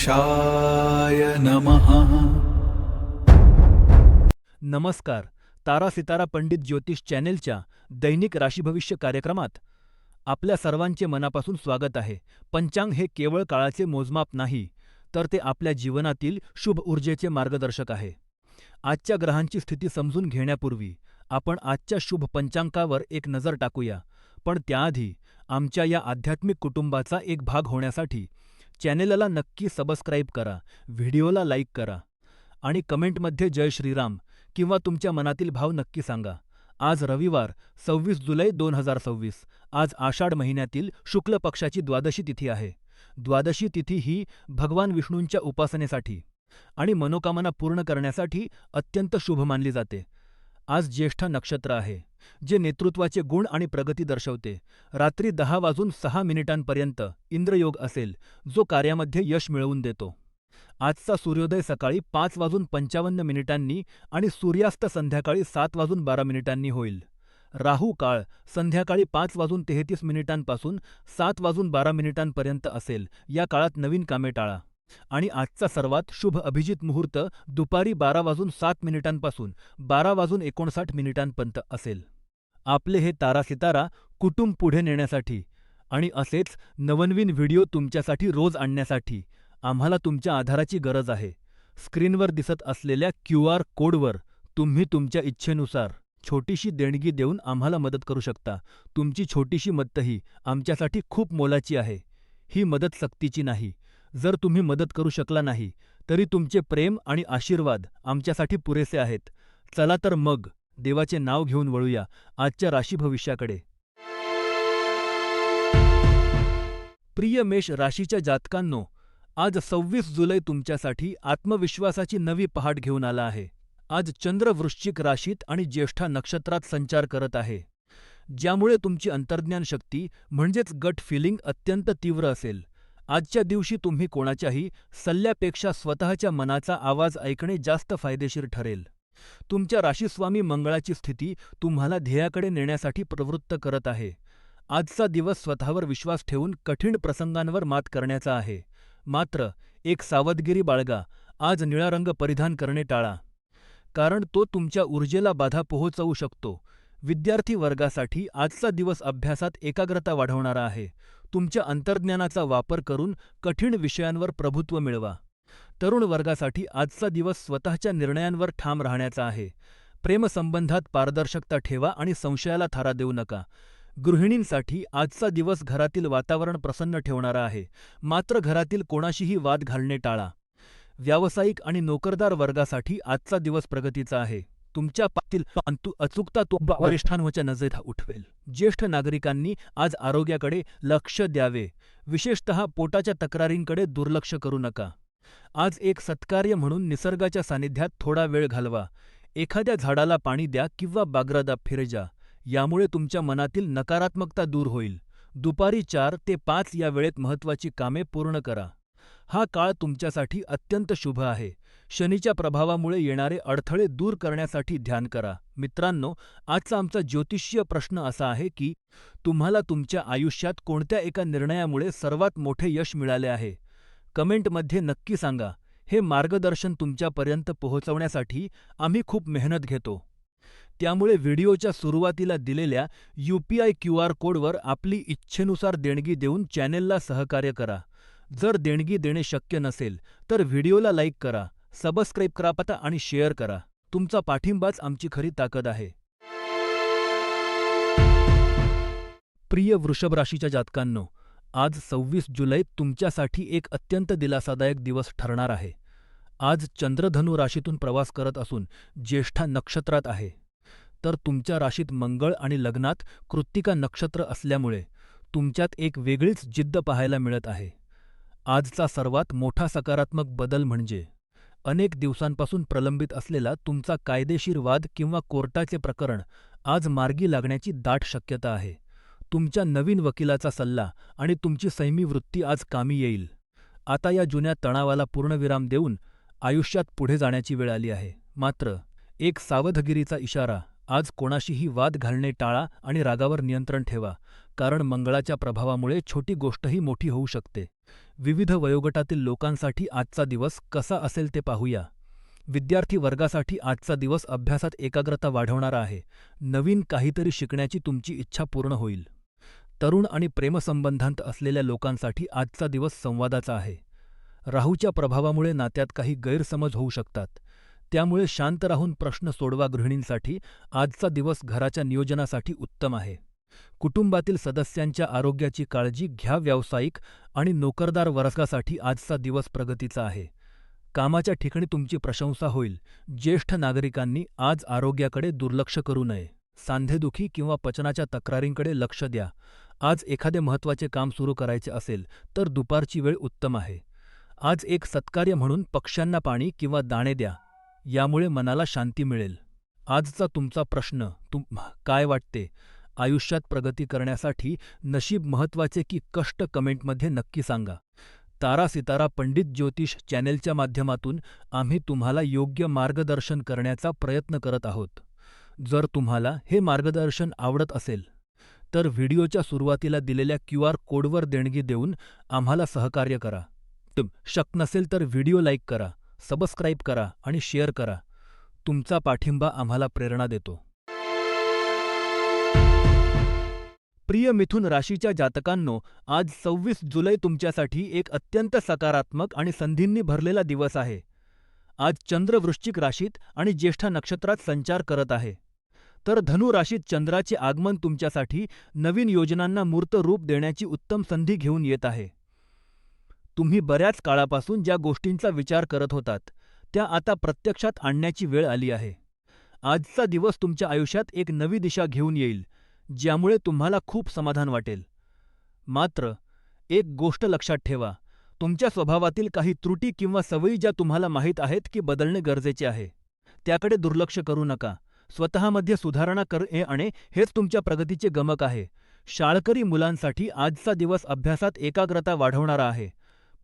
गणेशाय नमः। नमस्कार. तारा सितारा पंडित ज्योतिष चॅनेलच्या दैनिक राशीभविष्य कार्यक्रमात आपल्या सर्वांचे मनापासून स्वागत आहे. पंचांग हे केवळ काळाचे मोजमाप नाही, तर ते आपल्या जीवनातील शुभ ऊर्जेचे मार्गदर्शक आहे. आजच्या ग्रहांची स्थिती समजून घेण्यापूर्वी आपण आजच्या शुभ पंचांकावर एक नजर टाकूया. पण त्याआधी आमच्या या आध्यात्मिक कुटुंबाचा एक भाग होण्यासाठी चॅनेलला नक्की सबस्क्राईब करा, व्हिडिओला लाईक करा आणि कमेंटमध्ये जय श्रीराम किंवा तुमच्या मनातील भाव नक्की सांगा. आज रविवार 26 जुलै 2026. आज आषाढ महिन्यातील शुक्ल पक्षाची द्वादशी तिथी आहे. द्वादशी तिथी ही भगवान विष्णूंच्या उपासनेसाठी आणि मनोकामना पूर्ण करण्यासाठी अत्यंत शुभ मानली जाते. आज ज्येष्ठा नक्षत्र आहे, जे नेतृत्वाचे गुण आणि प्रगती दर्शवते. रात्री 10 वाजून 6 मिनिटांपर्यंत इंद्रयोग असेल, जो कार्यामध्ये यश मिळवून देतो. आजचा सूर्योदय सकाळी 5 वाजून 55 मिनिटांनी आणि सूर्यास्त संध्याकाळी 7 वाजून 12 मिनिटांनी होईल. राहू काळ संध्याकाळी 5 वाजून 33 मिनिटांपासून 7 वाजून 12 मिनिटांपर्यंत असेल. या काळात नवीन कामे टाळा. आणि आजचा सर्वात शुभ अभिजित मुहूर्त दुपारी 12 वाजून 7 मिनिटांपासून 12 वाजून 59 मिनिटांपर्यंत असेल. आपले हे तारा सितारा कुटुंब पुढे नेण्यासाठी आणि असेच नवनवीन व्हिडिओ तुमच्यासाठी रोज आणण्यासाठी आम्हाला तुमच्या आधाराची गरज आहे. स्क्रीनवर दिसत असलेल्या QR कोडवर तुम्ही तुमच्या इच्छेनुसार छोटीशी देणगी देऊन आम्हाला मदत करू शकता. तुमची छोटीशी मदतही आमच्यासाठी खूप मोलाची आहे. ही मदत सक्तीची नाही. जर तुम्ही मदत करू शकला नाही, तरी तुमचे प्रेम आणि आशीर्वाद आमच्यासाठी पुरेसे आहेत. चला तर मग देवाचे नाव घेऊन वळूया आजच्या राशी भविष्याकडे. प्रिय मेष राशीच्या जातकांनो, आज 26 जुलै तुमच्यासाठी आत्मविश्वासाची नवी पहाट घेऊन आला आहे. आज चंद्र वृश्चिक राशीत आणि ज्येष्ठा नक्षत्रात संचार करत आहे, ज्यामुळे तुमची अंतर्ज्ञान शक्ती म्हणजेच गट फिलिंग अत्यंत तीव्र असेल. आजच्या दिवशी तुम्ही कोणाच्याही सल्ल्यापेक्षा स्वतःच्या मनाचा आवाज ऐकणे जास्त फायदेशीर ठरेल. तुमच्या राशीस्वामी मंगळाची स्थिती तुम्हाला ध्येयाकडे नेण्यासाठी प्रवृत्त करत आहे. आजचा दिवस स्वतःवर विश्वास ठेवून कठीण प्रसंगांवर मात करण्याचा आहे. मात्र एक सावधगिरी बाळगा. आज निळा रंग परिधान करणे टाळा, कारण तो तुमच्या ऊर्जेला बाधा पोहोचवू शकतो. विद्यार्थी वर्गासाठी आजचा दिवस अभ्यासात एकाग्रता वाढवणारा आहे. तुमच्या अंतर्ज्ञानाचा वापर करून कठीण विषयांवर प्रभुत्व मिळवा. तरुण वर्गासाठी आजचा दिवस स्वतःच्या निर्णयांवर ठाम राहण्याचा आहे. प्रेमसंबंधात पारदर्शकता ठेवा आणि संशयाला थारा देऊ नका. गृहिणींसाठी आजचा दिवस घरातील वातावरण प्रसन्न ठेवणारा आहे. मात्र घरातील कोणाशीही वाद घालणे टाळा. व्यावसायिक आणि नोकरदार वर्गासाठी आजचा दिवस प्रगतीचा आहे. तुमच्या पाठील अचूकता वरिष्ठांच्या नजरेत उठवेल. ज्येष्ठ नागरिकांनी आज आरोग्याकडे लक्ष द्यावे. विशेषतः पोटाच्या तक्रारींकडे दुर्लक्ष करू नका. आज एक सत्कार्य म्हणून निसर्गाच्या सानिध्यात थोडा वेळ घालवा. एखाद्या झाडाला पाणी द्या किंवा बागरादा फिरजा. यामुळे तुमच्या मनातील नकारात्मकता दूर होईल. दुपारी 4 ते 5 या वेळेत महत्त्वाची कामे पूर्ण करा. हा काळ तुमच्यासाठी अत्यंत शुभ आहे. शनीच्या प्रभावामुळे येणारे अडथळे दूर करण्यासाठी ध्यान करा. मित्रांनो, आजचा आमचा ज्योतिषीय प्रश्न असा आहे की तुम्हाला तुमच्या आयुष्यात कोणत्या एका निर्णयामुळे सर्वात मोठे यश मिळाले आहे? कमेंटमध्ये नक्की सांगा. हे मार्गदर्शन तुमच्यापर्यंत पोहोचवण्यासाठी आम्ही खूप मेहनत घेतो. त्यामुळे व्हिडिओच्या सुरुवातीला दिलेल्या UPI QR कोडवर आपली इच्छेनुसार देणगी देऊन चॅनेलला सहकार्य करा. जर देणगी देणे शक्य नसेल, तर व्हिडिओला लाईक करा, सबस्क्राईब करा आणि शेअर करा. तुमचा पाठिंबाच आमची खरी ताकद आहे. प्रिय वृषभ राशीच्या जातकांनो, आज 26 जुलै तुमच्यासाठी एक अत्यंत दिलासादायक दिवस ठरणार आहे. आज चंद्र धनु राशीतून प्रवास करत असून ज्येष्ठा नक्षत्रात आहे. तर तुमच्या राशीत मंगळ आणि लग्नात कृत्तिका नक्षत्र असल्यामुळे तुमच्यात एक वेगळीच जिद्द पाहायला मिळत आहे. आजचा सर्वात मोठा सकारात्मक बदल म्हणजे अनेक दिवसांपासून प्रलंबित असलेला तुमचा कायदेशीर वाद किंवा कोर्टाचे प्रकरण आज मार्गी लागण्याची दाट शक्यता आहे. तुमच्या नवीन वकिलाचा सल्ला आणि तुमची संयमी वृत्ती आज कामी येईल. आता या जुन्या तणावाला पूर्णविराम देऊन आयुष्यात पुढे जाण्याची वेळ आली आहे. मात्र एक सावधगिरीचा इशारा आज कोणाशीही वाद घालणे टाळा आणि रागावर नियंत्रण ठेवा, कारण मंगळाच्या प्रभावामुळे छोटी गोष्टही मोठी होऊ शकते. विविध वयोगटातील लोकांसाठी आजचा दिवस कसा असेल ते पाहूया. विद्यार्थी वर्गासाठी आजचा दिवस अभ्यासात एकाग्रता वाढवणारा आहे. नवीन काहीतरी शिकण्याची तुमची इच्छा पूर्ण होईल. तरुण आणि प्रेमसंबंधांत असलेल्या लोकांसाठी आजचा दिवस संवादाचा आहे. राहूच्या प्रभावामुळे नात्यात काही गैरसमज होऊ शकतात. त्यामुळे शांत राहून प्रश्न सोडवा. गृहिणींसाठी आजचा दिवस घराच्या नियोजनासाठी उत्तम आहे. कुटुंबातील सदस्यांच्या आरोग्याची काळजी घ्या. व्यावसायिक आणि नोकरदार वर्गासाठी आजचा दिवस प्रगतीचा आहे. कामाच्या ठिकाणी तुमची प्रशंसा होईल. ज्येष्ठ नागरिकांनी आज आरोग्याकडे दुर्लक्ष करू नये. सांधेदुखी किंवा पचनाच्या तक्रारींकडे लक्ष द्या. आज एखादे महत्त्वाचे काम सुरू करायचे असेल तर दुपारची वेळ उत्तम आहे. आज एक सत्कार्य म्हणून पक्ष्यांना पाणी किंवा दाणे द्या. यामुळे मनाला शांती मिळेल. आजचा तुमचा प्रश्न, काय वाटते? आयुष्यात प्रगती करण्यासाठी नशीब महत्त्वाचे की कष्ट? कमेंटमध्ये नक्की सांगा. तारा सितारा पंडित ज्योतिष चॅनेलच्या माध्यमातून आम्ही तुम्हाला योग्य मार्गदर्शन करण्याचा प्रयत्न करत आहोत. जर तुम्हाला हे मार्गदर्शन आवडत असेल तर व्हिडिओच्या सुरुवातीला दिलेल्या QR कोडवर देणगी देऊन आम्हाला सहकार्य करा. शक्य नसेल तर व्हिडिओ लाईक करा, सबस्क्राईब करा आणि शेअर करा. तुमचा पाठिंबा आम्हाला प्रेरणा देतो. प्रिय मिथुन राशीच्या जातकांनो, आज 26 जुलै तुमच्यासाठी एक अत्यंत सकारात्मक आणि संधींनी भरलेला दिवस आहे. आज चंद्र वृश्चिक राशीत आणि ज्येष्ठा नक्षत्रात संचार करत आहे. तर धनु राशीत चंद्राचे आगमन तुमच्यासाठी नवीन योजनांना मूर्त रूप देण्याची उत्तम संधी घेऊन येत आहे. तुम्ही बऱ्याच काळापासून ज्या गोष्टींचा विचार करत होतात त्या आता प्रत्यक्षात आणण्याची वेळ आली आहे. आजचा दिवस तुमच्या आयुष्यात एक नवी दिशा घेऊन येईल, ज्यामुळे तुम्हाला खूप समाधान वाटेल. मात्र एक गोष्ट लक्षात ठेवा, तुमच्या स्वभावातील काही त्रुटी किंवा सवयी ज्या तुम्हाला माहीत आहेत की बदलणे गरजेचे आहे, त्याकडे दुर्लक्ष करू नका. स्वतःमध्ये सुधारणा करणे हेच तुमच्या प्रगतीचे गमक आहे. शाळकरी मुलांसाठी आजचा दिवस अभ्यासात एकाग्रता वाढवणारा आहे,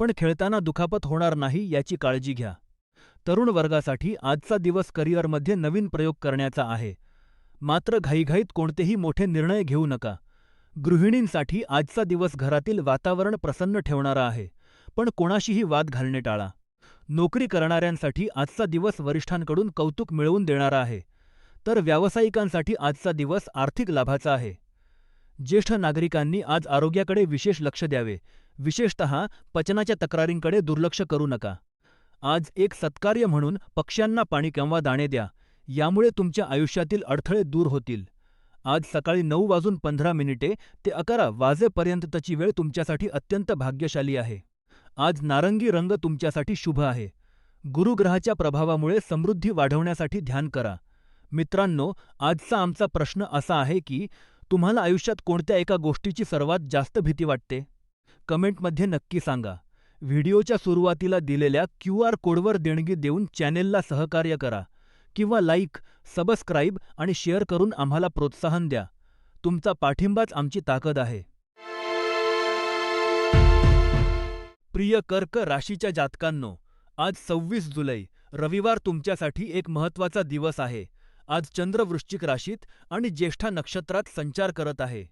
पण खेळताना दुखापत होणार नाही याची काळजी घ्या. तरुण वर्गासाठी आजचा दिवस करिअरमध्ये नवीन प्रयोग करण्याचा आहे, मात्र घाईघाईत कोणतेही मोठे निर्णय घेऊ नका. गृहिणींसाठी आजचा दिवस घरातील वातावरण प्रसन्न ठेवणारा आहे, पण कोणाशीही वाद घालणे टाळा. नोकरी करणाऱ्यांसाठी आजचा दिवस वरिष्ठांकडून कौतुक मिळवून देणारा आहे, तर व्यावसायिकांसाठी आजचा दिवस आर्थिक लाभाचा आहे. ज्येष्ठ नागरिकांनी आज आरोग्याकडे विशेष लक्ष द्यावे, विशेषतः पचनाच्या तक्रारींकडे दुर्लक्ष करू नका. आज एक सत्कार्य म्हणून पक्ष्यांना पाणी किंवा दाणे द्या. यामुळे तुमच्या आयुष्यातील अडथळे दूर होतील. आज सकाळी 9:15 ते 11 वाजेपर्यंतची वेळ तुमच्यासाठी अत्यंत भाग्यशाली आहे. आज नारंगी रंग तुमच्यासाठी शुभ आहे. गुरुग्रहाच्या प्रभावामुळे समृद्धी वाढवण्यासाठी ध्यान करा. मित्रांनो, आजचा आमचा प्रश्न असा आहे की तुम्हाला आयुष्यात कोणत्या एका गोष्टीची सर्वात जास्त भीती वाटते? कमेंटमध्ये नक्की सांगा. व्हिडिओच्या सुरुवातीला दिलेल्या QR कोडवर देणगी देऊन चॅनेलला सहकार्य करा किंवा लाईक, सबस्क्राईब आणि शेअर करून आम्हाला प्रोत्साहन द्या. तुमचा पाठिंबाच आमची ताकद आहे. प्रिय कर्क राशीच्या जातकांनो, आज 26 जुलै रविवार तुमच्यासाठी एक महत्त्वाचा दिवस आहे. आज चंद्र वृश्चिक राशीत आणि ज्येष्ठा नक्षत्रात संचार करत आहे.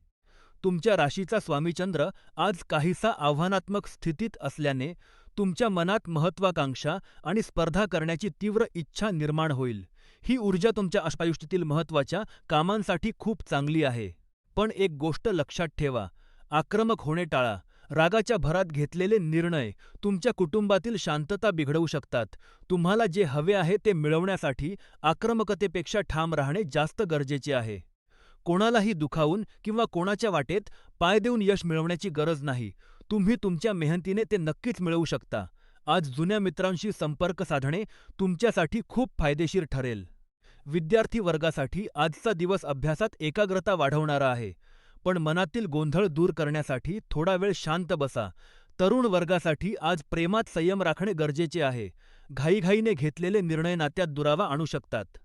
तुमच्या राशीचा स्वामी चंद्र आज काहीसा आव्हानात्मक स्थितीत असल्याने तुमच्या मनात महत्त्वाकांक्षा आणि स्पर्धा करण्याची तीव्र इच्छा निर्माण होईल. ही ऊर्जा तुमच्या आयुष्यातील महत्त्वाच्या कामांसाठी खूप चांगली आहे. पण एक गोष्ट लक्षात ठेवा, आक्रमक होणे टाळा. रागाच्या भरात घेतलेले निर्णय तुमच्या कुटुंबातील शांतता बिघडवू शकतात. तुम्हाला जे हवे आहे ते मिळवण्यासाठी आक्रमकतेपेक्षा ठाम राहणे जास्त गरजेचे आहे. कोणालाही दुखावून किंवा कोणाच्या वाटेत पाय देऊन यश मिळवण्याची गरज नाही. तुम्ही तुमच्या मेहनतीने ते नक्कीच मिळवू शकता. आज जुन्या मित्रांशी संपर्क साधणे तुमच्यासाठी खूप फायदेशीर ठरेल. विद्यार्थी वर्गासाठी आजचा दिवस अभ्यासात एकाग्रता वाढवणारा आहे, पण मनातील गोंधळ दूर करण्यासाठी थोडा वेळ शांत बसा. तरुण वर्गासाठी आज प्रेमात संयम राखणे गरजेचे आहे. घाईघाईने घेतलेले निर्णय नात्यात दुरावा आणू शकतात.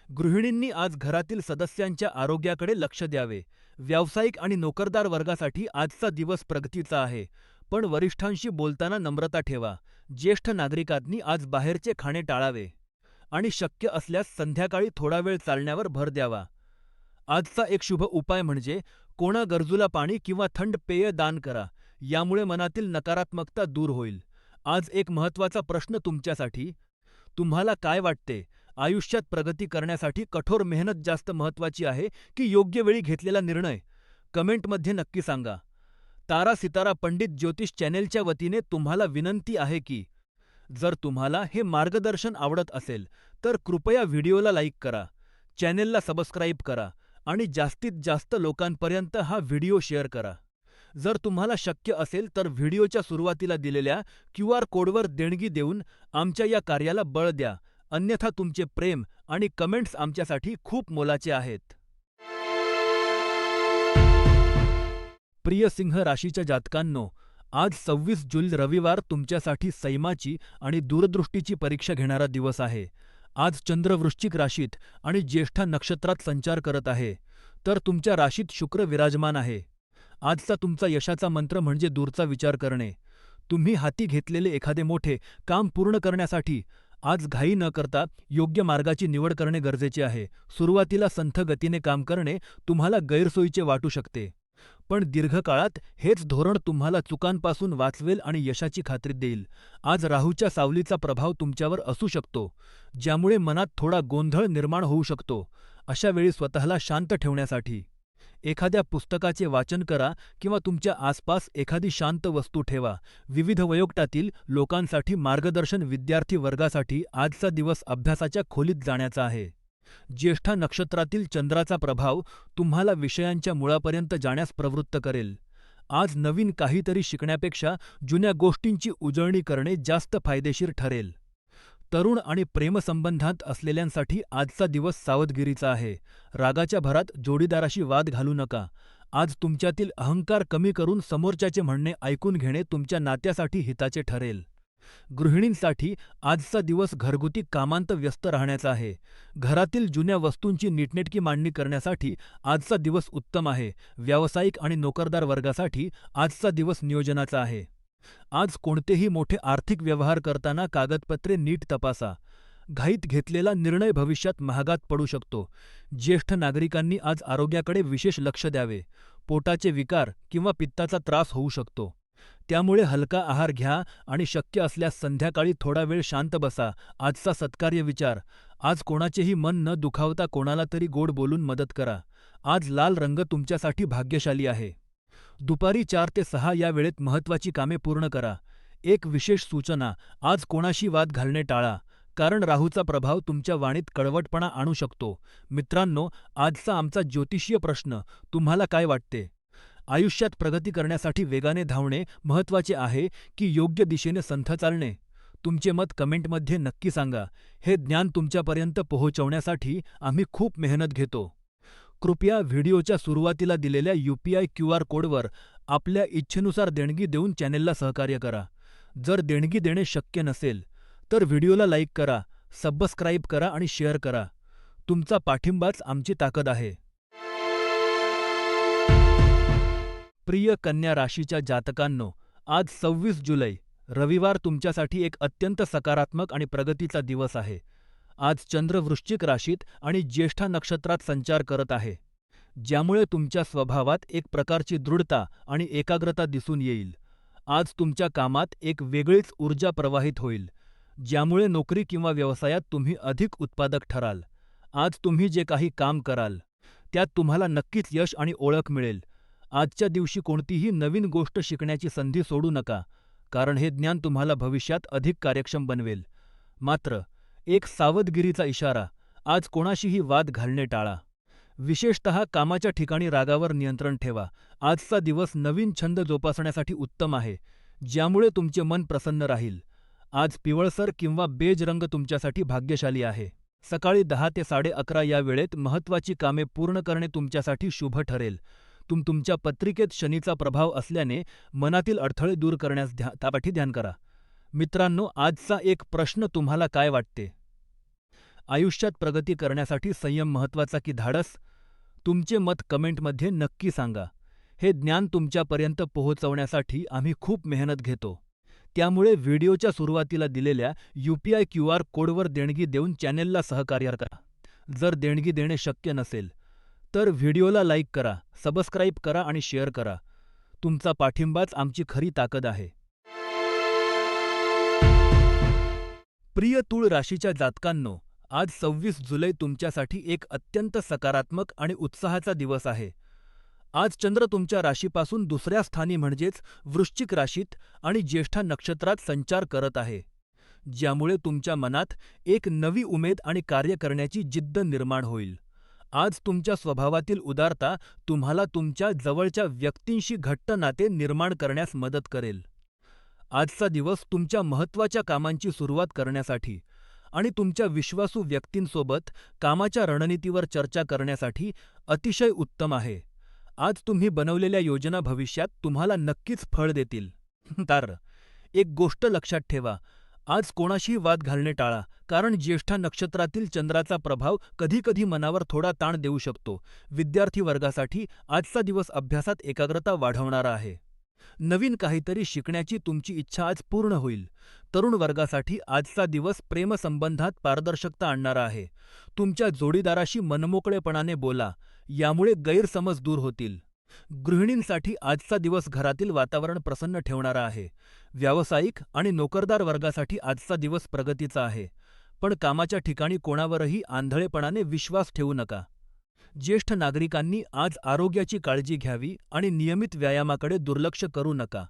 गृहिणींनी आज घरातील सदस्यांच्या आरोग्याकडे लक्ष द्यावे. व्यावसायिक आणि नोकरदार वर्गासाठी आजचा दिवस प्रगतीचा आहे, पण वरिष्ठांशी बोलताना नम्रता ठेवा. ज्येष्ठ नागरिकांनी आज बाहेरचे खाणे टाळावे आणि शक्य असल्यास संध्याकाळी थोडा वेळ चालण्यावर भर द्यावा. आजचा एक शुभ उपाय म्हणजे कोणा गरजूला पाणी किंवा थंड पेय दान करा. यामुळे मनातील नकारात्मकता दूर होईल. आज एक महत्त्वाचा प्रश्न तुमच्यासाठी. तुम्हाला काय वाटते? आयुष्यात प्रगती करण्यासाठी कठोर मेहनत जास्त महत्त्वाची आहे की योग्य वेळी घेतलेला निर्णय? कमेंटमध्ये नक्की सांगा. तारा सितारा पंडित ज्योतिष चॅनेलच्या वतीने तुम्हाला विनंती आहे की जर तुम्हाला हे मार्गदर्शन आवडत असेल, तर कृपया व्हिडिओला लाईक करा, चॅनेलला सबस्क्राईब करा आणि जास्तीत जास्त लोकांपर्यंत हा व्हिडिओ शेअर करा. जर तुम्हाला शक्य असेल तर व्हिडिओच्या सुरुवातीला दिलेल्या क्यू.आर. कोडवर देणगी देऊन आमच्या या कार्याला बळ द्या. अन्यथा तुमचे प्रेम आणि कमेंट्स आमच्यासाठी खूप मोलाचे आहेत. प्रिय सिंह राशीच्या जातकांनो, आज 26 जून रविवार तुमच्यासाठी सैमाची आणि दूरदृष्टीची परीक्षा घेणारा दिवस आहे. आज चंद्र वृश्चिक राशीत आणि ज्येष्ठा नक्षत्रात संचार करत आहे, तर तुमच्या राशीत शुक्र विराजमान आहे. आजचा तुमचा यशाचा मंत्र म्हणजे दूरचा विचार करणे. तुम्ही हाती घेतलेले एखादे मोठे काम पूर्ण करण्यासाठी आज घाई न करता योग्य मार्गाची निवड करणे गरजेचे आहे. सुरुवातीला संथ गतीने काम करणे तुम्हाला गैरसोयीचे वाटू शकते, पण दीर्घकाळात हेच धोरण तुम्हाला चुकांपासून वाचवेल आणि यशाची खात्री देईल. आज राहूच्या सावलीचा प्रभाव तुमच्यावर असू शकतो, ज्यामुळे मनात थोडा गोंधळ निर्माण होऊ शकतो. अशा वेळी स्वतःला शांत ठेवण्यासाठी एखाद्या पुस्तकाचे वाचन करा किंवा तुमच्या आसपास एखादी शांत वस्तू ठेवा. विविध वयोगटातील लोकांसाठी मार्गदर्शन. विद्यार्थी वर्गासाठी आजचा दिवस अभ्यासाच्या खोलीत जाण्याचा आहे. ज्येष्ठा नक्षत्रातील चंद्राचा प्रभाव तुम्हाला विषयांच्या मुळापर्यंत जाण्यास प्रवृत्त करेल. आज नवीन काहीतरी शिकण्यापेक्षा जुन्या गोष्टींची उजळणी करणे जास्त फायदेशीर ठरेल. तरुण आणि प्रेमसंबंधात असलेल्यांसाठी आजचा दिवस सावधगिरीचा आहे. रागाच्या भरात जोडीदाराशी वाद घालू नका. आज तुमच्यातील अहंकार कमी करून समोरच्याचे म्हणणे ऐकून घेणे तुमच्या नात्यासाठी हिताचे ठरेल. गृहिणींसाठी आजचा दिवस घरगुती कामांत व्यस्त राहण्याचा आहे. घरातील जुन्या वस्तूंची नीटनेटकी मांडणी करण्यासाठी आजचा दिवस उत्तम आहे. व्यावसायिक आणि नोकरदार वर्गासाठी आजचा दिवस नियोजनाचा आहे. आज कोणतेही मोठे आर्थिक व्यवहार करताना कागदपत्रे नीट तपासा. घाईत घेतलेला निर्णय भविष्यात महागात पडू शकतो. ज्येष्ठ नागरिकांनी आज आरोग्याकडे विशेष लक्ष द्यावे. पोटाचे विकार किंवा पित्ताचा त्रास होऊ शकतो, त्यामुळे हलका आहार घ्या आणि शक्य असल्यास संध्याकाळी थोडा वेळ शांत बसा. आजचा सत्कार्य विचार. आज कोणाचेही मन न दुखावता कोणाला तरी गोड बोलून मदत करा. आज लाल रंग तुमच्यासाठी भाग्यशाली आहे. दुपारी 4 ते 6 या वेळेत महत्त्वाची कामे पूर्ण करा. एक विशेष सूचना, आज कोणाशी वाद घालणे टाळा, कारण राहूचा प्रभाव तुमच्या वाणीत कडवटपणा आणू शकतो. मित्रांनो, आजचा आमचा ज्योतिषीय प्रश्न, तुम्हाला काय वाटते? आयुष्यात प्रगती करण्यासाठी वेगाने धावणे महत्त्वाचे आहे की योग्य दिशेने संथ चालणे? तुमचे मत कमेंटमध्ये नक्की सांगा. हे ज्ञान तुमच्यापर्यंत पोहोचवण्यासाठी आम्ही खूप मेहनत घेतो. कृपया व्हिडिओच्या सुरुवातीला दिलेल्या UPI क्यू.आर. कोडवर आपल्या इच्छेनुसार देणगी देऊन चॅनेलला सहकार्य करा. जर देणगी देणे शक्य नसेल, तर व्हिडिओला लाईक करा, सबस्क्राईब करा आणि शेअर करा. तुमचा पाठिंबाच आमची ताकद आहे. प्रिय कन्या राशीच्या जातकांनो, आज 26 जुलै रविवार तुमच्यासाठी एक अत्यंत सकारात्मक आणि प्रगतीचा दिवस आहे. आज चंद्र वृश्चिक राशीत आणि ज्येष्ठा नक्षत्रात संचार करत आहे, ज्यामुळे तुमच्या स्वभावात एक प्रकारची दृढता आणि एकाग्रता दिसून येईल. आज तुमच्या कामात एक वेगळीच ऊर्जा प्रवाहित होईल, ज्यामुळे नोकरी किंवा व्यवसायात तुम्ही अधिक उत्पादक ठराल. आज तुम्ही जे काही काम कराल, त्यात तुम्हाला नक्कीच यश आणि ओळख मिळेल. आजच्या दिवशी कोणतीही नवीन गोष्ट शिकण्याची संधी सोडू नका, कारण हे ज्ञान तुम्हाला भविष्यात अधिक कार्यक्षम बनवेल. मात्र एक सावधगिरीचा इशारा, आज कोणाशीही वाद घालणे टाळा. विशेषतः कामाच्या ठिकाणी रागावर नियंत्रण ठेवा. आजचा दिवस नवीन छंद जोपासण्यासाठी उत्तम आहे, ज्यामुळे तुमचे मन प्रसन्न राहील. आज पिवळसर किंवा बेज रंग तुमच्यासाठी भाग्यशाली आहे. सकाळी 10 ते 11:30 या वेळेत महत्त्वाची कामे पूर्ण करणे तुमच्यासाठी शुभ ठरेल. तुमच्या पत्रिकेत शनीचा प्रभाव असल्याने मनातील अडथळे दूर करण्यास त्यापाठी ध्यान करा. मित्रांनो, आजचा एक प्रश्न, तुम्हाला काय वाटते? आयुष्यात प्रगती करण्यासाठी संयम महत्त्वाचा की धाडस? तुमचे मत कमेंटमध्ये नक्की सांगा. हे ज्ञान तुमच्यापर्यंत पोहोचवण्यासाठी आम्ही खूप मेहनत घेतो. त्यामुळे व्हिडिओच्या सुरुवातीला दिलेल्या UPI क्यू.आर. कोडवर देणगी देऊन चॅनेलला सहकार्य करा. जर देणगी देणे शक्य नसेल, तर व्हिडिओला लाईक करा, सबस्क्राईब करा आणि शेअर करा. तुमचा पाठिंबाच आमची खरी ताकद आहे. प्रिय तूळ राशीच्या जातकांनो, आज 26 जुलै तुमच्यासाठी एक अत्यंत सकारात्मक आणि उत्साहाचा दिवस आहे. आज चंद्र तुमच्या राशीपासून दुसऱ्या स्थानी म्हणजेच वृश्चिक राशीत आणि ज्येष्ठा नक्षत्रात संचार करत आहे, ज्यामुळे तुमच्या मनात एक नवी उमेद आणि कार्य करण्याची जिद्द निर्माण होईल. आज तुमच्या स्वभावातील उदारता तुम्हाला तुमच्या जवळच्या व्यक्तींशी घट्ट नाते निर्माण करण्यास मदत करेल. आजचा दिवस तुमच्या महत्त्वाच्या कामांची सुरुवात करण्यासाठी आणि तुमच्या विश्वासू व्यक्तींसोबत कामाच्या रणनीतीवर चर्चा करण्यासाठी अतिशय उत्तम आहे. आज तुम्ही बनवलेल्या योजना भविष्यात तुम्हाला नक्कीच फळ देतील. तार एक गोष्ट लक्षात ठेवा, आज कोणाशीही वाद घालणे टाळा, कारण ज्येष्ठा नक्षत्रातील चंद्राचा प्रभाव कधीकधी मनावर थोडा ताण देऊ शकतो. विद्यार्थी वर्गासाठी आजचा दिवस अभ्यासात एकाग्रता वाढवणारा आहे. नवीन काहीतरी शिकण्याची तुमची इच्छा आज पूर्ण होईल. तरुण वर्गासाठी आजचा दिवस प्रेमसंबंधात पारदर्शकता आणणारा आहे. तुमच्या जोडीदाराशी मनमोकळेपणाने बोला, यामुळे गैरसमज दूर होतील. गृहिणींसाठी आजचा दिवस घरातील वातावरण प्रसन्न ठेवणारा आहे. व्यावसायिक आणि नोकरदार वर्गासाठी आजचा दिवस प्रगतीचा आहे, पण कामाच्या ठिकाणी कोणावरही आंधळेपणाने विश्वास ठेवू नका. ज्येष्ठ नागरिकांनी आज आरोग्याची काळजी घ्यावी आणि नियमित व्यायामाकडे दुर्लक्ष करू नका.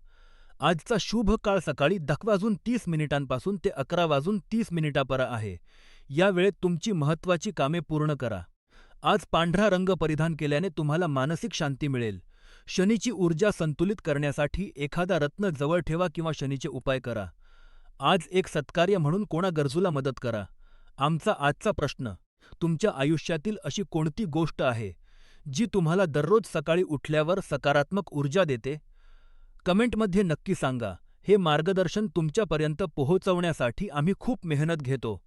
आजचा शुभ काळ सकाळी 10:30 ते 11:30 आहे. या वेळेत तुमची महत्त्वाची कामे पूर्ण करा. आज पांढरा रंग परिधान केल्याने तुम्हाला मानसिक शांती मिळेल. शनीची ऊर्जा संतुलित करण्यासाठी एखादा रत्न जवळ ठेवा किंवा शनीचे उपाय करा. आज एक सत्कार्य म्हणून कोणा गरजूला मदत करा. आमचा आजचा प्रश्न: तुमच्या आयुष्यातील अशी कोणती गोष्ट आहे जी तुम्हाला दररोज सकाळी उठल्यावर सकारात्मक ऊर्जा देते? कमेंटमध्ये नक्की सांगा. हे मार्गदर्शन तुमच्यापर्यंत पोहोचवण्यासाठी आम्ही खूप मेहनत घेतो.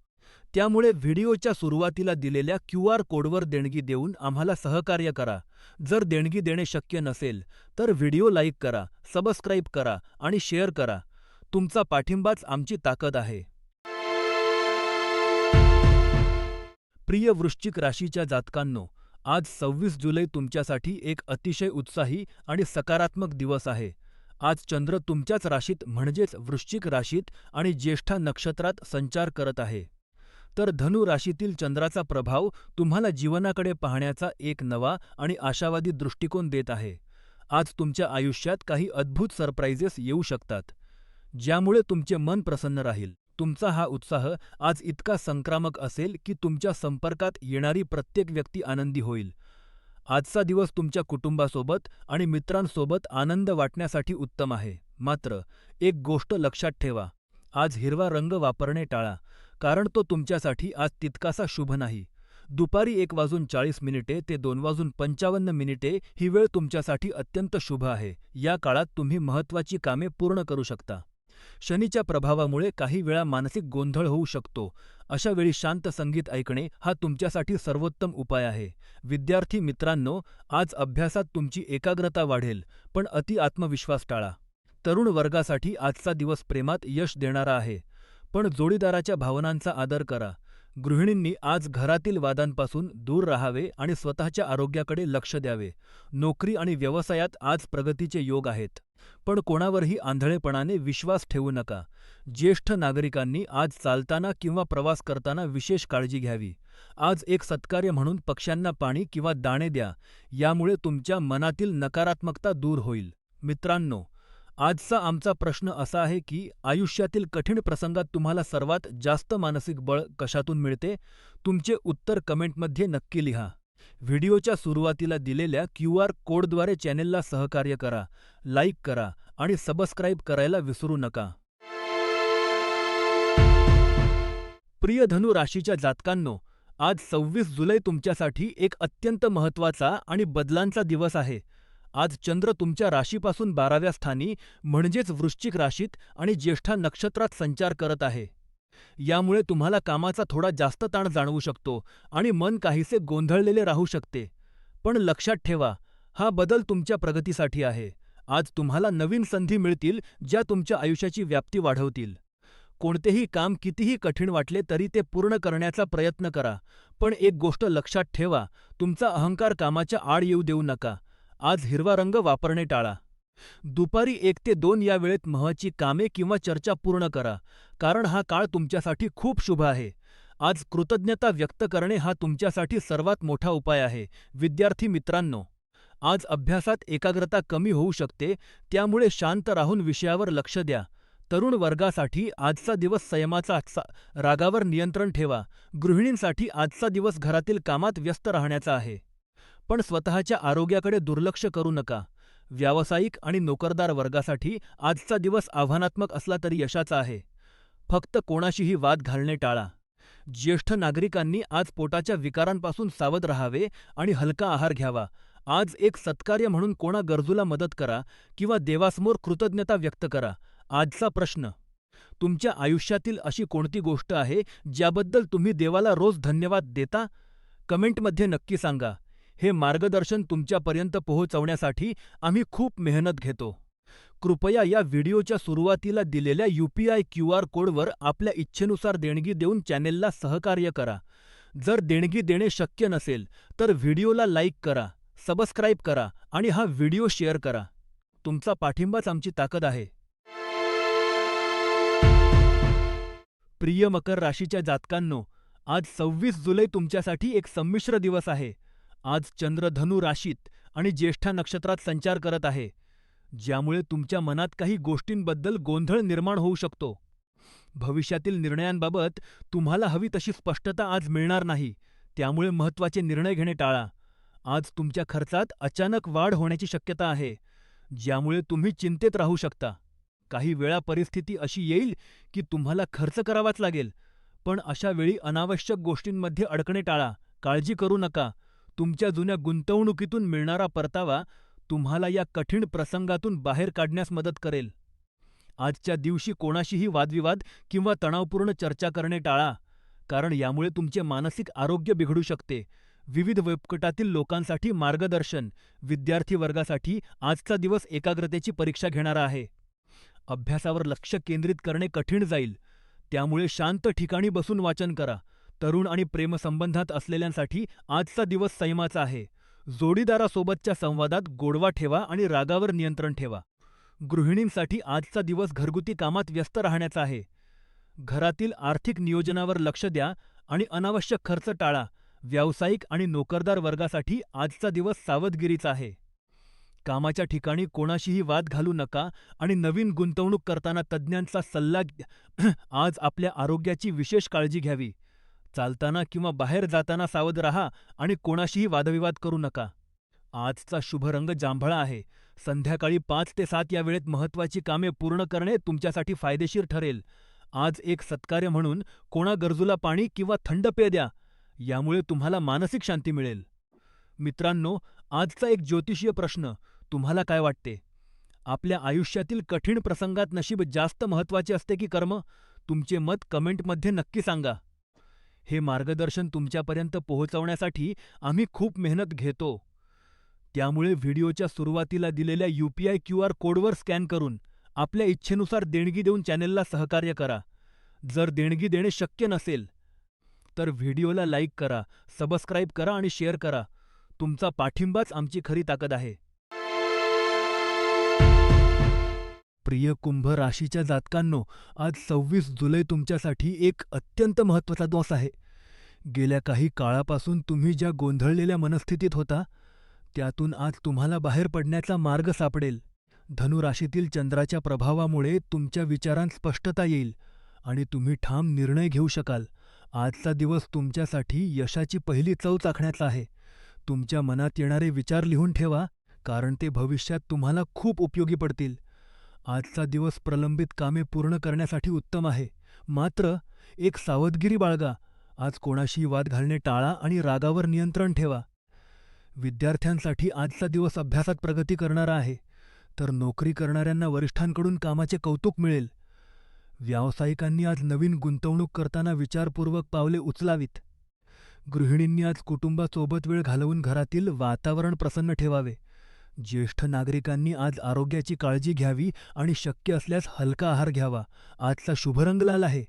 त्यामुळे व्हिडिओच्या सुरुवातीला दिलेल्या QR कोडवर देणगी देऊन आम्हाला सहकार्य करा. जर देणगी देणे शक्य नसेल, तर व्हिडिओ लाईक करा, सबस्क्राईब करा आणि शेअर करा. तुमचा पाठिंबाच आमची ताकद आहे. प्रिय वृश्चिक राशीच्या जातकांनो, आज 26 जुलै तुमच्यासाठी एक अतिशय उत्साही आणि सकारात्मक दिवस आहे. आज चंद्र तुमच्याच राशीत म्हणजेच वृश्चिक राशीत आणि ज्येष्ठा नक्षत्रात संचार करत आहे. तर धनु राशीतील चंद्राचा प्रभाव तुम्हाला जीवनाकडे पाहण्याचा एक नवा आणि आशावादी दृष्टिकोन देत आहे. आज तुमच्या आयुष्यात काही अद्भुत सरप्राइजेस येऊ शकतात, ज्यामुळे तुमचे मन प्रसन्न राहील. तुमचा हा उत्साह आज इतका संक्रामक असेल की तुमच्या संपर्कात येणारी प्रत्येक व्यक्ती आनंदी होईल. आजचा दिवस तुमच्या कुटुंबासोबत आणि मित्रांसोबत आनंद वाटण्यासाठी उत्तम आहे. मात्र एक गोष्ट लक्षात ठेवा, आज हिरवा रंग वापरणे टाळा, कारण तो तुमच्यासाठी आज तितकासा शुभ नाही. दुपारी 1:40 ते 2:55 ही वेळ तुमच्यासाठी अत्यंत शुभ आहे. या काळात तुम्ही महत्त्वाची कामे पूर्ण करू शकता. शनीच्या प्रभावामुळे काही वेळा मानसिक गोंधळ होऊ शकतो. अशा वेळी शांत संगीत ऐकणे हा तुमच्यासाठी सर्वोत्तम उपाय आहे. विद्यार्थी मित्रांनो, आज अभ्यासात तुमची एकाग्रता वाढेल, पण अति आत्मविश्वास टाळा. तरुण वर्गासाठी आजचा दिवस प्रेमात यश देणारा आहे, पण जोडीदाराच्या भावनांचा आदर करा. गृहिणींनी आज घरातील वादांपासून दूर राहावे आणि स्वतःच्या आरोग्याकडे लक्ष द्यावे. नोकरी आणि व्यवसायात आज प्रगतीचे योग आहेत, पण कोणावरही आंधळेपणाने विश्वास ठेवू नका. ज्येष्ठ नागरिकांनी आज चालताना किंवा प्रवास करताना विशेष काळजी घ्यावी. आज एक सत्कार्य म्हणून पक्ष्यांना पाणी किंवा दाणे द्या, यामुळे तुमच्या मनातील नकारात्मकता दूर होईल. मित्रांनो, आजचा आमचा प्रश्न असा आहे की आयुष्यातील कठीण प्रसंगात तुम्हाला सर्वात जास्त मानसिक बळ कशातून मिळते? तुमचे उत्तर कमेंटमध्ये नक्की लिहा. व्हिडिओच्या सुरुवातीला दिलेल्या QR कोडद्वारे चॅनेलला सहकार्य करा, लाईक करा आणि सबस्क्राईब करायला विसरू नका. प्रिय धनु राशीच्या जातकांनो, आज 26 जुलै तुमच्यासाठी एक अत्यंत महत्त्वाचा आणि बदलांचा दिवस आहे. आज चंद्र तुमच्या राशीपासून 12व्या स्थानी म्हणजेच वृश्चिक राशीत आणि ज्येष्ठा नक्षत्रात संचार करत आहे. यामुळे तुम्हाला कामाचा थोडा जास्त ताण जाणवू शकतो आणि मन काहीसे गोंधळलेले राहू शकते. पण लक्षात ठेवा, हा बदल तुमच्या प्रगतीसाठी आहे. आज तुम्हाला नवीन संधी मिळतील ज्या तुमच्या आयुष्याची व्याप्ती वाढवतील. कोणतेही काम कितीही कठीण वाटले तरी ते पूर्ण करण्याचा प्रयत्न करा. पण एक गोष्ट लक्षात ठेवा, तुमचा अहंकार कामाच्या आड येऊ देऊ नका. आज हिरवा रंग वापरणे टाळा. दुपारी 1 ते 2 या वेळेत महत्त्वाची कामे किंवा चर्चा पूर्ण करा, कारण हा काळ तुमच्यासाठी खूप शुभ आहे. आज कृतज्ञता व्यक्त करणे हा तुमच्यासाठी सर्वात मोठा उपाय आहे. विद्यार्थी मित्रांनो, आज अभ्यासात एकाग्रता कमी होऊ शकते, त्यामुळे शांत राहून विषयावर लक्ष द्या. तरुण वर्गासाठी आजचा दिवस संयमाचा रागावर नियंत्रण ठेवा. गृहिणींसाठी आजचा दिवस घरातील कामात व्यस्त राहण्याचा आहे. पण स्वतःच्या आरोग्याकडे दुर्लक्ष करू नका. व्यावसायिक आणि नोकरदार वर्गासाठी आजचा दिवस आव्हानात्मक असला तरी यशाचा आहे. फक्त कोणाशीही वाद घालणे टाळा. ज्येष्ठ नागरिकांनी आज पोटाच्या विकारांपासून सावध राहावे आणि हलका आहार घ्यावा. आज एक सत्कार्य म्हणून कोणा गरजूला मदत करा किंवा देवासमोर कृतज्ञता व्यक्त करा. आजचा प्रश्न: तुमच्या आयुष्यातील अशी कोणती गोष्ट आहे ज्याबद्दल तुम्ही देवाला रोज धन्यवाद देता? कमेंटमध्ये नक्की सांगा. हे मार्गदर्शन तुमच्यापर्यंत पोहोचवण्यासाठी आम्ही खूप मेहनत घेतो. कृपया या व्हिडिओच्या सुरुवातीला दिलेल्या UPI QR कोडवर आपल्या इच्छेनुसार देणगी देऊन चॅनेलला सहकार्य करा. जर देणगी देणे शक्य नसेल, तर व्हिडिओला लाईक करा, सबस्क्राईब करा आणि हा व्हिडिओ शेअर करा. तुमचा पाठिंबाच आमची ताकद आहे. प्रिय मकर राशीच्या जातकांनो, आज 26 जुलै तुमच्यासाठी एक संमिश्र दिवस आहे. आज चंद्र धनु राशीत आणि ज्येष्ठा नक्षत्रात संचार करत आहे, ज्यामुळे तुमच्या मनात काही गोष्टींबद्दल गोंधळ निर्माण होऊ शकतो. भविष्यातील निर्णयांबाबत तुम्हाला हवी तशी स्पष्टता आज मिळणार नाही, त्यामुळे महत्त्वाचे निर्णय घेणे टाळा. आज तुमच्या खर्चात अचानक वाढ होण्याची शक्यता आहे, ज्यामुळे तुम्ही चिंतेत राहू शकता. काही वेळा परिस्थिती अशी येईल की तुम्हाला खर्च करावाच लागेल, पण अशा वेळी अनावश्यक गोष्टींमध्ये अडकणे टाळा. काळजी करू नका. तुमच्या जुन्या गुंतवणुकीतून मिळणारा परतावा तुम्हाला या कठीण प्रसंगातून बाहेर काढण्यास मदत करेल. आजच्या दिवशी कोणाशीही वादविवाद किंवा तणावपूर्ण चर्चा करणे टाळा, कारण यामुळे तुमचे मानसिक आरोग्य बिघडू शकते. विविध वयोगटातील लोकांसाठी मार्गदर्शन: विद्यार्थी वर्गासाठी आजचा दिवस एकाग्रतेची परीक्षा घेणारा आहे. अभ्यासावर लक्ष केंद्रित करणे कठीण जाईल, त्यामुळे शांत ठिकाणी बसून वाचन करा. तरुण आणि प्रेमसंबंधात असलेल्यांसाठी आजचा दिवस संयमाचा आहे. जोडीदारासोबतच्या संवादात गोडवा ठेवा आणि रागावर नियंत्रण ठेवा. गृहिणींसाठी आजचा दिवस घरगुती कामात व्यस्त राहण्याचा आहे. घरातील आर्थिक नियोजनावर लक्ष द्या आणि अनावश्यक खर्च टाळा. व्यावसायिक आणि नोकरदार वर्गासाठी आजचा दिवस सावधगिरीचा आहे. कामाच्या ठिकाणी कोणाशीही वाद घालू नका आणि नवीन गुंतवणूक करताना तज्ज्ञांचा सल्ला आज आपल्या आरोग्याची विशेष काळजी घ्यावी. चालताना किंवा बाहेर जाताना सावध राहा आणि कोणाशीही वादविवाद करू नका. आजचा शुभ रंग जांभळा आहे. संध्याकाळी 5 ते 7 या वेळेत महत्त्वाची कामे पूर्ण करणे तुमच्यासाठी फायदेशीर ठरेल. आज एक सत्कार्य म्हणून कोणा गरजूला पाणी किंवा थंड पेय द्या, यामुळे तुम्हाला मानसिक शांती मिळेल. मित्रांनो, आजचा एक ज्योतिषीय प्रश्न: तुम्हाला काय वाटते? आपल्या आयुष्यातील कठीण प्रसंगात नशीब जास्त महत्त्वाचे असते की कर्म? तुमचे मत कमेंटमध्ये नक्की सांगा. हे मार्गदर्शन तुमच्यापर्यंत पोहोचवण्यासाठी आम्ही खूप मेहनत घेतो. त्यामुळे व्हिडिओच्या सुरुवातीला दिलेल्या UPI QR कोडवर स्कॅन करून आपल्या इच्छेनुसार देणगी देऊन चॅनेलला सहकार्य करा. जर देणगी देणे शक्य नसेल, तर व्हिडिओला लाईक करा, सबस्क्राईब करा आणि शेअर करा. तुमचा पाठिंबाच आमची खरी ताकद आहे. प्रिय कुंभ राशीच्या जातकांनो, आज 26 जुलै तुमच्यासाठी एक अत्यंत महत्त्वाचा दिवस आहे. गेल्या काही काळापासून तुम्ही ज्या गोंधळलेल्या मनस्थितीत होता, त्यातून आज तुम्हाला बाहेर पडण्याचा मार्ग सापडेल. धनु राशीतील चंद्राच्या प्रभावामुळे तुमच्या विचारांत स्पष्टता येईल आणि तुम्ही ठाम निर्णय घेऊ शकाल. आजचा दिवस तुमच्यासाठी यशाची पहिली चव चाखण्याचा आहे. तुमच्या मनात येणारे विचार लिहून ठेवा, कारण ते भविष्यात तुम्हाला खूप उपयोगी पडतील. आजचा दिवस प्रलंबित कामे पूर्ण करण्यासाठी उत्तम आहे. मात्र एक सावधगिरी बाळगा. आज कोणाशीही वाद घालणे टाळा आणि रागावर नियंत्रण ठेवा. विद्यार्थ्यांसाठी आजचा दिवस अभ्यासात प्रगती करणारा आहे, तर नोकरी करणाऱ्यांना वरिष्ठांकडून कामाचे कौतुक मिळेल. व्यावसायिकांनी आज नवीन गुंतवणूक करताना विचारपूर्वक पावले उचलावीत. गृहिणींनी आज कुटुंबासोबत वेळ घालवून घरातील वातावरण प्रसन्न ठेवावे. ज्येष्ठ नागरिकांनी आज आरोग्याची काळजी घ्यावी आणि शक्य असल्यास हलका आहार घ्यावा. आजचा शुभ रंग लाल आहे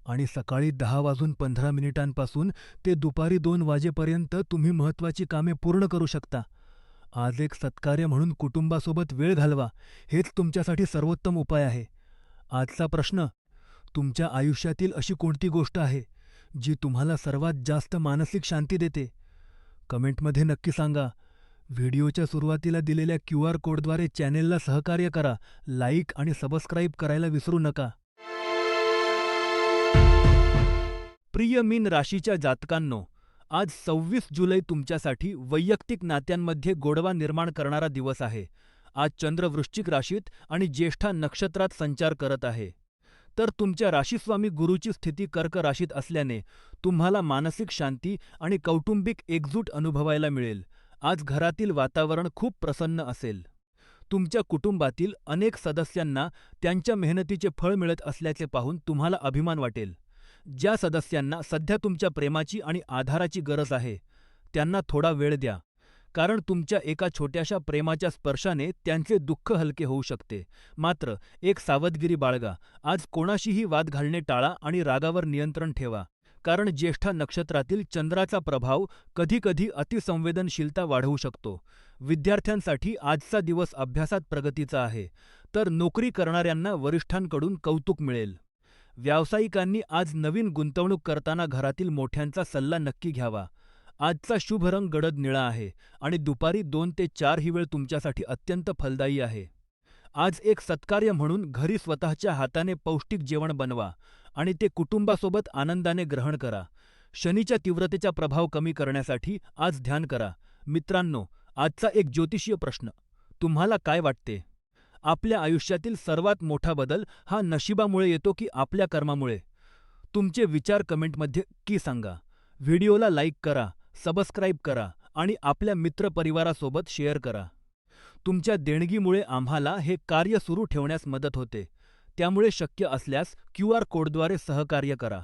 आणि सकाळी 10:15 ते दुपारी 2 वाजेपर्यंत तुम्ही महत्त्वाची कामे पूर्ण करू शकता. आज एक सत्कार्य म्हणून कुटुंबासोबत वेळ घालवा. हेच तुमच्यासाठी सर्वोत्तम उपाय आहे. आजचा प्रश्न: तुमच्या आयुष्यातील अशी कोणती गोष्ट आहे, जी तुम्हाला सर्वात जास्त मानसिक शांती देते? कमेंटमध्ये नक्की सांगा. व्हिडिओच्या सुरुवातीला दिलेल्या क्यू.आर. कोडद्वारे चॅनेलला सहकार्य करा. लाईक आणि सबस्क्राईब करायला विसरू नका. प्रिय मीन राशीच्या जातकांनो, आज 26 जुलै तुमच्यासाठी वैयक्तिक नात्यांमध्ये गोडवा निर्माण करणारा दिवस आहे. आज चंद्र वृश्चिक राशीत आणि ज्येष्ठा नक्षत्रात संचार करत आहे. तर तुमच्या राशीस्वामी गुरूची स्थिती कर्क राशीत असल्याने तुम्हाला मानसिक शांती आणि कौटुंबिक एकजूट अनुभवायला मिळेल. आज घरातील वातावरण खूप प्रसन्न असेल. तुमच्या कुटुंबातील अनेक सदस्यांना त्यांच्या मेहनतीचे फळ मिळत असल्याचे पाहून तुम्हाला अभिमान वाटेल. ज्या सदस्यांना सध्या तुमच्या प्रेमाची आणि आधाराची गरज आहे, त्यांना थोडा वेळ द्या. कारण तुमच्या एका छोट्याशा प्रेमाच्या स्पर्शाने त्यांचे दुःख हलके होऊ शकते. मात्र एक सावधगिरी बाळगा. आज कोणाशीही वाद घालणे टाळा आणि रागावर नियंत्रण ठेवा. कारण ज्येष्ठा नक्षत्रातील चंद्राचा प्रभाव कधीकधी अतिसंवेदनशीलता वाढवू शकतो. विद्यार्थ्यांसाठी आजचा दिवस अभ्यासात प्रगतीचा आहे, तर नोकरी करणाऱ्यांना वरिष्ठांकडून कौतुक मिळेल. व्यावसायिकांनी आज नवीन गुंतवणूक करताना घरातील मोठ्यांचा सल्ला नक्की घ्यावा. आजचा शुभ रंग गडद निळा आहे आणि दुपारी 2 ते 4 ही वेळ तुमच्यासाठी अत्यंत फलदायी आहे. आज एक सत्कार्य म्हणून घरी स्वतःच्या हाताने पौष्टिक जेवण बनवा आणि ते कुटुंबासोबत आनंदाने ग्रहण करा. शनीच्या तीव्रतेचा प्रभाव कमी करण्यासाठी आज ध्यान करा. मित्रांनो, आजचा एक ज्योतिषीय प्रश्न: तुम्हाला काय वाटते? आपल्या आयुष्यातील सर्वात मोठा बदल हा नशिबामुळे येतो की आपल्या कर्मामुळे? तुमचे विचार कमेंटमध्ये की सांगा. व्हिडिओला लाईक करा, सबस्क्राईब करा आणि आपल्या मित्रपरिवारासोबत शेअर करा. तुमच्या देणगीमुळे आम्हाला हे कार्य सुरू ठेवण्यास मदत होते. त्यामुळे शक्य असल्यास क्यू.आर. कोडद्वारे सहकार्य करा.